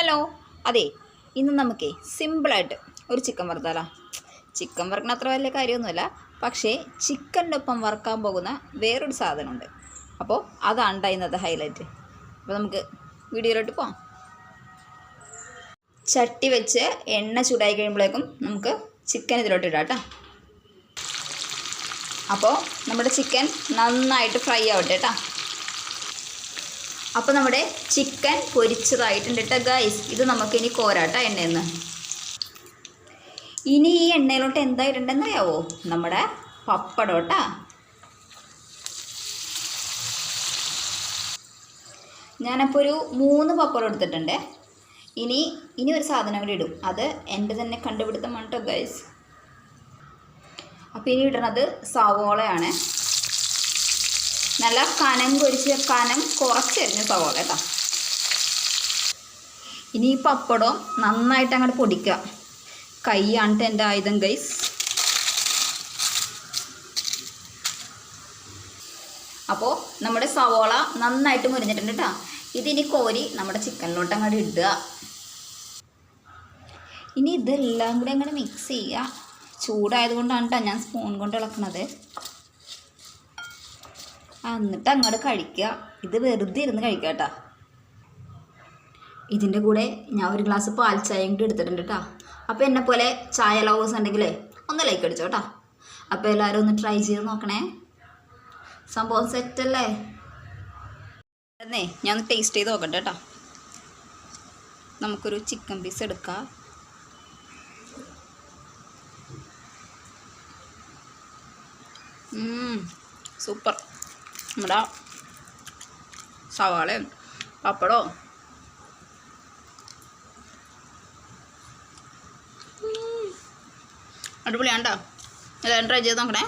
Hello, അതെ, ഇന്ന് നമുക്കേ സിമ്പിളായിട്ട് ഒരു ചിക്കൻ വറുത്താലോ. ചിക്കൻ വറുക്കണ അത്ര വലിയ കാര്യമൊന്നുമല്ല, പക്ഷേ ചിക്കൻ്റെ ഒപ്പം വറുക്കാൻ പോകുന്ന വേറൊരു സാധനമുണ്ട്. അപ്പോൾ അതാണ് ഇന്നത്തെ ഹൈലൈറ്റ്. അപ്പോൾ നമുക്ക് വീഡിയോയിലോട്ട് പോകാം. ചട്ടി വെച്ച് എണ്ണ ചൂടായി കഴിയുമ്പോഴേക്കും നമുക്ക് ചിക്കൻ ഇതിലോട്ട് ഇടാം കേട്ടോ. അപ്പോൾ നമ്മുടെ ചിക്കൻ നന്നായിട്ട് ഫ്രൈ ആവട്ടെ കേട്ടോ. അപ്പോൾ നമ്മുടെ ചിക്കൻ പൊരിച്ചതായിട്ടുണ്ട് കേട്ടോ ഗൈസ്. ഇത് നമുക്കിനി കോരാട്ടോ എണ്ണയിൽ നിന്ന്. ഇനി ഈ എണ്ണയിലോട്ട് എന്തായിട്ടുണ്ടെന്ന് അറിയാവോ? നമ്മുടെ പപ്പടം കേട്ടോ. ഞാനപ്പോൾ ഒരു 3 പപ്പടം എടുത്തിട്ടുണ്ട്. ഇനി ഒരു സാധനം കൂടി ഇടും. അത് എൻ്റെ തന്നെ കണ്ടുപിടുത്തമാണ് കേട്ടോ ഗൈസ്. അപ്പോൾ ഇനി ഇടുന്നത് സവോളയാണ്. നല്ല കനം കുറച്ചരിഞ്ഞ സവോള കേട്ടോ. ഇനി ഈ പപ്പടം നന്നായിട്ട് അങ്ങോട്ട് പൊടിക്കുക. കൈയാണ് എൻ്റെ ആയുധം ഗൈസ്. അപ്പോൾ നമ്മുടെ സവോള നന്നായിട്ട് മുരിഞ്ഞിട്ടുണ്ട് കേട്ടോ. ഇതിനി കോരി നമ്മുടെ ചിക്കനിലോട്ട് അങ്ങോട്ട് ഇടുക. ഇനി ഇതെല്ലാം കൂടി അങ്ങനെ മിക്സ് ചെയ്യുക. ചൂടായതുകൊണ്ടാണ് കേട്ടോ ഞാൻ സ്പൂൺ കൊണ്ട് ഇളക്കണത്. എന്നിട്ട് അങ്ങോട്ട് കഴിക്കുക. ഇത് വെറുതെ ഇരുന്ന് കഴിക്കുക കേട്ടോ. ഇതിൻ്റെ കൂടെ ഞാൻ ഒരു ഗ്ലാസ് പാൽ ചായയും കൂടി എടുത്തിട്ടുണ്ട് കേട്ടോ. അപ്പോൾ എന്നെ പോലെ ചായ ലവേഴ്സ് ഉണ്ടെങ്കിലേ ഒന്ന് ലൈക്ക് അടിച്ചോ കേട്ടോ. അപ്പോൾ എല്ലാവരും ഒന്ന് ട്രൈ ചെയ്ത് നോക്കണേ. സംഭവം സെറ്റല്ലേ? എന്നേ ഞാൻ ഒന്ന് ടേസ്റ്റ് ചെയ്ത് നോക്കട്ടെ കേട്ടോ. നമുക്കൊരു ചിക്കൻ പീസ് എടുക്കാം. സൂപ്പർ. നമ്മുടെ സവാളയും പപ്പടവും അടിപൊളിയാണ് കേട്ടോ. എല്ലാവരും ട്രൈ ചെയ്ത് നോക്കണേ.